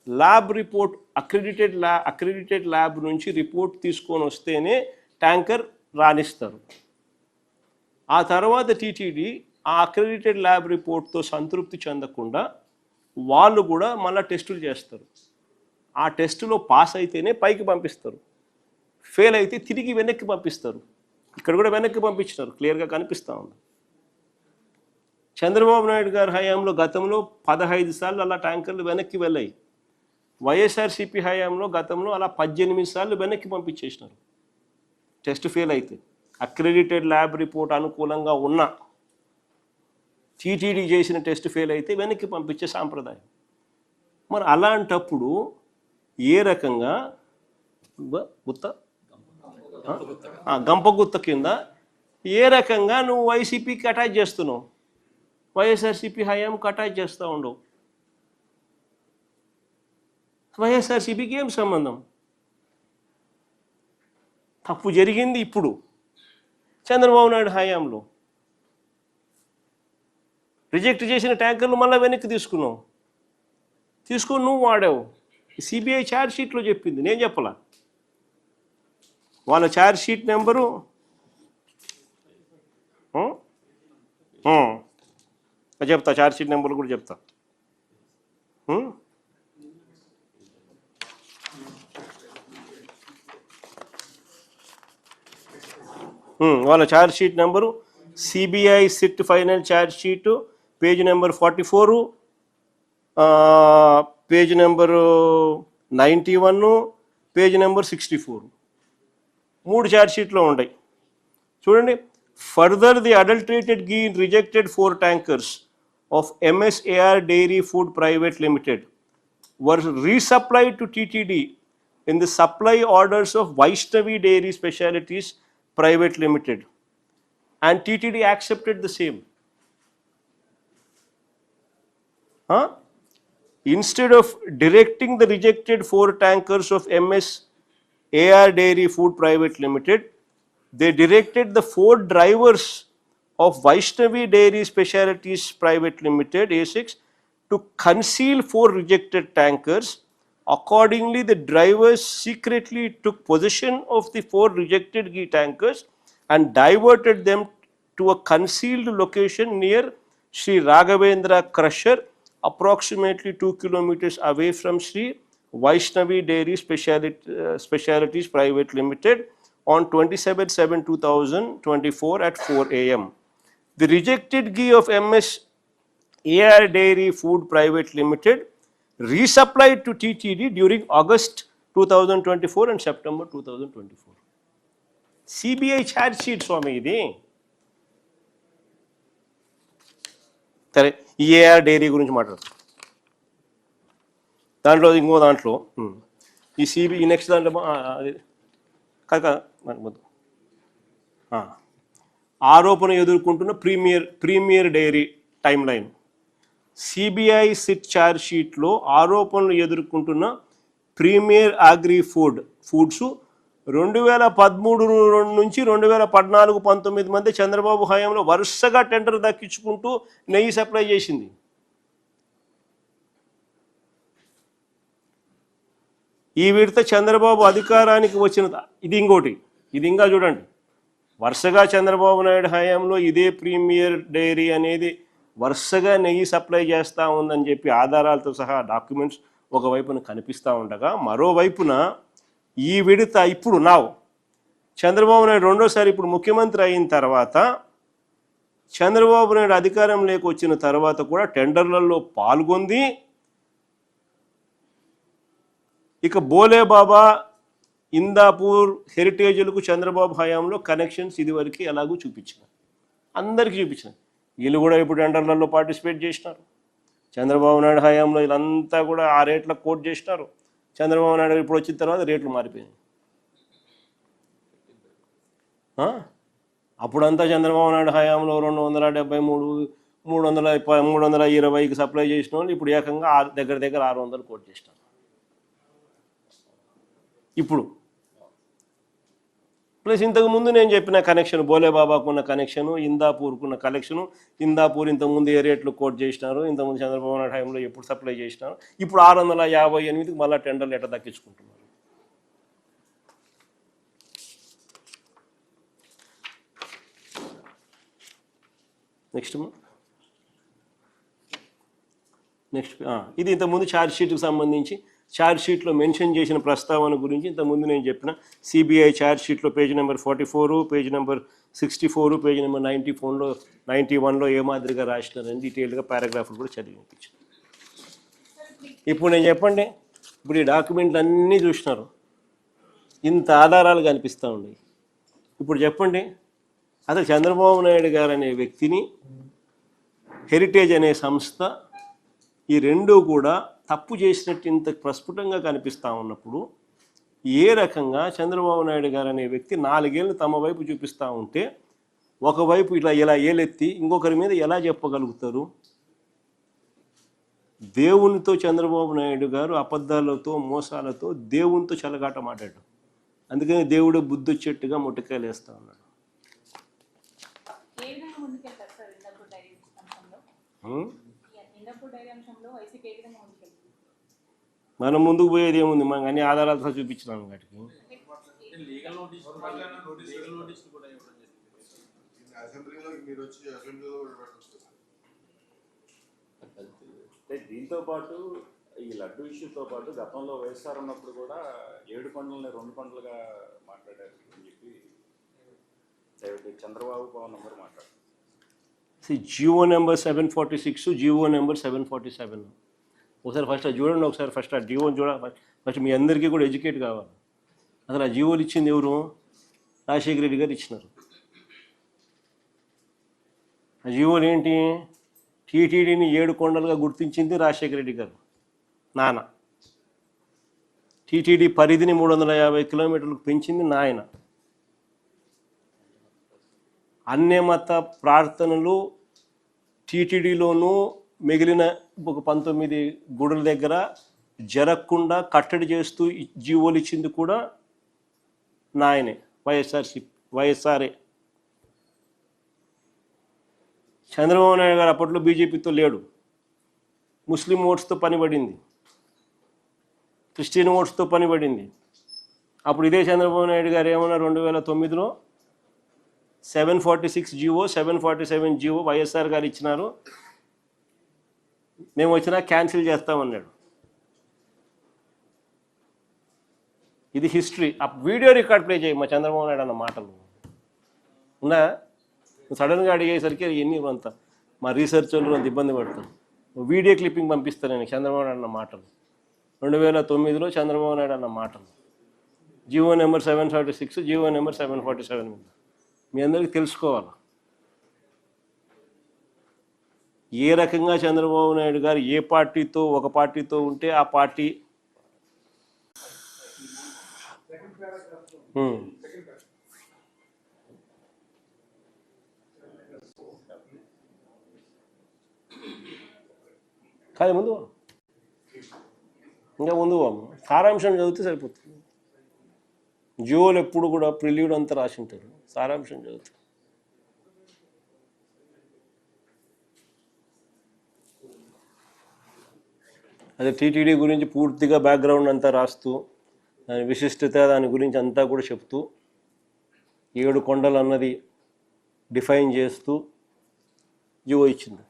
Lab report accredited lab నుంచి report తీసుకొని వస్తేనే ట్యాంకర్ రాణిస్తారు. ఆ తర్వాత టీటీడీ ఆ అక్రెడిటెడ్ ల్యాబ్ రిపోర్ట్తో సంతృప్తి చెందకుండా వాళ్ళు కూడా మళ్ళీ టెస్టులు చేస్తారు. ఆ టెస్టులో పాస్ అయితేనే పైకి పంపిస్తారు, ఫెయిల్ అయితే తిరిగి వెనక్కి పంపిస్తారు. ఇక్కడ కూడా వెనక్కి పంపించినారు, క్లియర్గా కనిపిస్తూ ఉంది. చంద్రబాబు నాయుడు గారి హయాంలో గతంలో 15 సార్లు అలా ట్యాంకర్లు వెనక్కి వెళ్ళాయి. వైఎస్ఆర్సీపీ హయాంలో గతంలో అలా 18 సార్లు వెనక్కి పంపించేసినారు టెస్ట్ ఫెయిల్ అయితే. అక్రెడిటెడ్ ల్యాబ్ రిపోర్ట్ అనుకూలంగా ఉన్న టీటీడీ చేసిన టెస్ట్ ఫెయిల్ అయితే వెనక్కి పంపించే సాంప్రదాయం. మరి అలాంటప్పుడు ఏ రకంగా గంపగుత్త కింద ఏ రకంగా నువ్వు వైసీపీకి అటాచ్ చేస్తున్నావు, వైఎస్ఆర్సీపీ హయాంకి అటాచ్ చేస్తూ ఉండవు? వైఎస్ఆర్సీపీకి ఏం సంబంధం? తప్పు జరిగింది ఇప్పుడు చంద్రబాబు నాయుడు హయాంలో. రిజెక్ట్ చేసిన ట్యాంకర్లు మళ్ళీ వెనక్కి తీసుకుని నువ్వు వాడావు. సిబిఐ ఛార్జ్ షీట్లో చెప్పింది, నేను చెప్పలా. వాళ్ళ ఛార్జ్ షీట్ నెంబరు చెప్తా, ఛార్జ్ షీట్ నెంబర్లు కూడా చెప్తా. వాళ్ళ charge sheet number CBI SIT final charge sheet page number 44, page number 91, page number 64, 3 charge షీట్లో ఉంటాయి. చూడండి. Further the adulterated ghee rejected 4 tankers of MSAR Dairy Food Private Limited were resupplied to TTD in the supply orders of Vaishnavi Dairy Specialities Private Limited, and TTD accepted the same. Instead of directing the rejected 4 tankers of MSAR Dairy Food Private Limited, they directed the 4 drivers of Vaishnavi Dairy Specialities Private Limited A6 to conceal 4 rejected tankers. Accordingly, the drivers secretly took possession of the 4 rejected ghee tankers and diverted them to a concealed location near Sri Raghavendra Crusher, approximately 2 kilometers away from Sri Vaishnavi Dairy Specialities Private Limited on 27/7/2024 at 4 a.m. The rejected ghee of MSAR Dairy Food Private Limited resupplied to TTD during August 2024 and September 2024. CBI charge sheet స్వామి ఇది. సరే, AR dairy గురించి మాట్లాడతాం. దాంట్లో ఇంకో దాంట్లో ఈ ఈ next దాంట్లో ఆరోపణ ఎదుర్కొంటున్న premier diary time line. CBI SIT charge షీట్లో ఆరోపణలు ఎదుర్కొంటున్న ప్రీమియర్ అగ్రి ఫుడ్స్ 2013 నుంచి 2014-19 మధ్య చంద్రబాబు హయాంలో వరుసగా టెండర్ దక్కించుకుంటూ నెయ్యి సప్లై చేసింది. ఈ విడత చంద్రబాబు అధికారానికి వచ్చిన ఇది ఇంకోటి, ఇది ఇంకా చూడండి. వరుసగా చంద్రబాబు నాయుడు హయాంలో ఇదే ప్రీమియర్ డైరీ అనేది వరుసగా నెయ్యి సప్లై చేస్తూ ఉందని చెప్పి ఆధారాలతో సహా డాక్యుమెంట్స్ ఒకవైపున కనిపిస్తూ ఉండగా, మరోవైపున ఈ విడత ఇప్పుడు చంద్రబాబు నాయుడు రెండోసారి ఇప్పుడు ముఖ్యమంత్రి అయిన తర్వాత, చంద్రబాబు నాయుడు అధికారంలోకి వచ్చిన తర్వాత కూడా టెండర్లలో పాల్గొంది. ఇక బోలేబాబా, ఇందాపూర్ హెరిటేజ్లకు చంద్రబాబు హయాంలో కనెక్షన్స్ ఇదివరకు ఎలాగూ చూపించినారు, అందరికీ చూపించినారు. వీళ్ళు కూడా ఇప్పుడు టెండర్లలో పార్టిసిపేట్ చేసినారు. చంద్రబాబు నాయుడు హయాంలో వీళ్ళంతా కూడా ఆ రేట్లకు కోట్ చేసినారు. చంద్రబాబు నాయుడు ఇప్పుడు వచ్చిన తర్వాత రేట్లు మారిపోయినాయి. అప్పుడంతా చంద్రబాబు నాయుడు హయాంలో 273, 320కి సప్లై చేసిన వాళ్ళు ఇప్పుడు ఏకంగా దగ్గర 600 కోట్ చేసినారు. ఇప్పుడు ప్లస్ ఇంతకుముందు నేను చెప్పిన కనెక్షన్ బోలేబాబాకు ఉన్న కనెక్షను, ఇందాపూర్కు ఉన్న కనెక్షను. ఇందాపూర్ ఇంతకుముందు ఏ రేట్లు కోట్ చేసినారు, ఇంతకుముందు చంద్రబాబు నాయుడు టైంలో ఎప్పుడు సప్లై చేసినారు, ఇప్పుడు 658కి మళ్ళీ టెండర్లు ఎట్లా దక్కించుకుంటున్నారు. నెక్స్ట్ ఇది ఇంతకుముందు ఛార్జ్ షీట్కి సంబంధించి ఛార్జ్ షీట్లో మెన్షన్ చేసిన ప్రస్తావన గురించి ఇంతకుముందు నేను చెప్పిన సిబిఐ ఛార్జ్ షీట్లో page number 44, page number 64, page number 91లో ఏ మాదిరిగా రాసినారని డీటెయిల్గా పారాగ్రాఫ్లు కూడా చదివి వినిపించాను. ఇప్పుడు నేను చెప్పండి, ఇప్పుడు ఈ డాక్యుమెంట్లు అన్నీ చూసినారు, ఇంత ఆధారాలు కనిపిస్తూ ఉన్నాయి. ఇప్పుడు చెప్పండి, అసలు చంద్రబాబు నాయుడు గారు అనే వ్యక్తిని, హెరిటేజ్ అనే సంస్థ, ఈ రెండూ కూడా తప్పు చేసినట్టు ఇంత ప్రస్ఫుటంగా కనిపిస్తూ ఉన్నప్పుడు ఏ రకంగా చంద్రబాబు నాయుడు గారు అనే వ్యక్తి 4 ఏళ్ళు తమ వైపు చూపిస్తూ ఉంటే ఒకవైపు ఇలా ఏలెత్తి ఇంకొకరి మీద ఎలా చెప్పగలుగుతారు? దేవునితో చంద్రబాబు నాయుడు గారు అబద్ధాలతో మోసాలతో దేవునితో చెలగాట మాట్లాడు. అందుకని దేవుడు బుద్ధి వచ్చేట్టుగా మొట్టకాయలు వేస్తూ ఉన్నాడు. మనం ముందుకు పోయేది ఏముంది, మనం అన్ని ఆధారాలతో చూపించినాం వాటికి. దీంతో పాటు ఈ లడ్డు ఇష్యూతో పాటు గతంలో వైఎస్ఆర్ ఉన్నప్పుడు కూడా 7 కొండలని 2 కొండలుగా మాట్లాడారు అని చెప్పి చంద్రబాబు పవన్ నంబర్ మాట్లాడారు. Jio number 746, Jio number 747. ఒకసారి ఫస్ట్ అది చూడండి, ఒకసారి ఫస్ట్ ఆ జియోని చూడాలి. ఫస్ట్ మీ అందరికీ కూడా ఎడ్యుకేట్ కావాలి. అసలు ఆ జియోలు ఇచ్చింది ఎవరు? రాజశేఖర రెడ్డి గారు ఇచ్చినారు. ఆ జియోలు ఏంటి? టీటీడీని 7 కొండలుగా గుర్తించింది రాజశేఖర రెడ్డి గారు నాన్న. టీటీడీ పరిధిని 350 కిలోమీటర్లకు పెంచింది నాయన. అన్యమత ప్రార్థనలు టీటీడీలోనూ మిగిలిన ఒక 19 గుడుల దగ్గర జరగకుండా కట్టడి చేస్తూ జీవోలు ఇచ్చింది కూడా నాయనే, వైఎస్ఆర్ఏ. చంద్రబాబు నాయుడు గారు అప్పట్లో బీజేపీతో లేడు, ముస్లిం ఓట్స్తో పనిపడింది, క్రిస్టియన్ ఓట్స్తో పనిపడింది. అప్పుడు ఇదే చంద్రబాబు నాయుడు గారు ఏమన్నారు 2009లో 746 జివో 747 జివో వైఎస్ఆర్ గారు ఇచ్చినారు, మేము వచ్చినా క్యాన్సిల్ చేస్తామన్నాడు. ఇది హిస్టరీ. ఆ వీడియో రికార్డ్ ప్లే చేయి మా చంద్రబాబు నాయుడు అన్న మాటలు ఉన్నా. సడన్గా అడిగేసరికి ఎన్ని అంత మా రీసెర్చ్ వాళ్ళు అంత ఇబ్బంది పడతారు. వీడియో క్లిప్పింగ్ పంపిస్తాను నేను చంద్రబాబు నాయుడు అన్న మాటలు, 2009లో చంద్రబాబు నాయుడు అన్న మాటలు. జివో నెంబర్ 746, జివో నెంబర్ 747 మీద మీ అందరికీ తెలుసుకోవాలి ఏ రకంగా చంద్రబాబు నాయుడు గారు ఏ పార్టీతో ఒక పార్టీతో ఉంటే ఆ పార్టీ కాదు ముందు ఇంకా ముందు సారాంశం చదివితే సరిపోతుంది. జియోలు ఎప్పుడు కూడా ప్రిల్యూడ్ అంతా రాసి ఉంటారు, సారాంశం చదువుతారు. అదే టీటీడీ గురించి పూర్తిగా బ్యాక్గ్రౌండ్ అంతా రాస్తూ దాని విశిష్టత దాని గురించి అంతా కూడా చెప్తూ 7 కొండలు అన్నది డిఫైన్ చేస్తూ జియో ఇచ్చింది.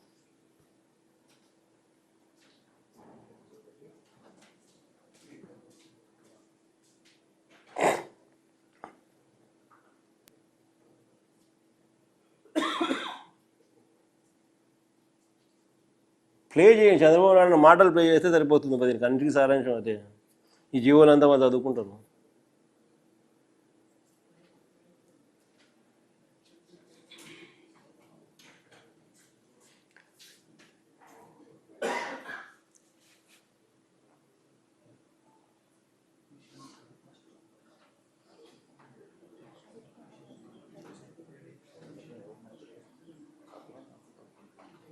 ప్లే చేయండి, చంద్రబాబు నాయుడు మాటలు ప్లే చేస్తే సరిపోతుంది. 10 కంటికి సారాంశం అదే. ఈ జీవోలంతా వాళ్ళు చదువుకుంటారు.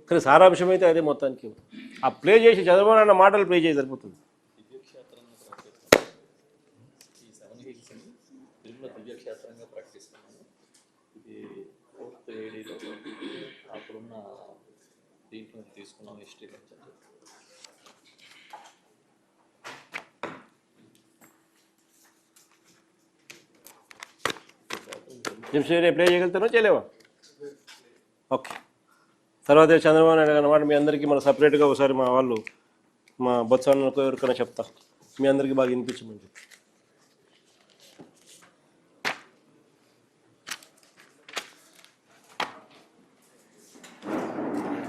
కానీ సారాంశం అయితే అదే మొత్తానికి. ఆ ప్లే చేసి చంద్రబాబు నాయుడు మాటలు ప్లే చేసి సరిపోతుంది. దివ్యక్షేత్రంగా ప్రాక్టీస్ ఏడీలో అప్పుడున్న దీంట్లో తీసుకున్నాం హిస్టరీ. జంషెడ్ అప్లై చేయగలుగుతానో చేయలేవా? ఓకే. తర్వాత చంద్రబాబు నాయుడు అన్నమాట మీ అందరికీ మన సపరేట్గా ఒకసారి మా వాళ్ళు మా బొత్స ఎవరికైనా చెప్తా, మీ అందరికీ బాగా వినిపించమని చెప్పి.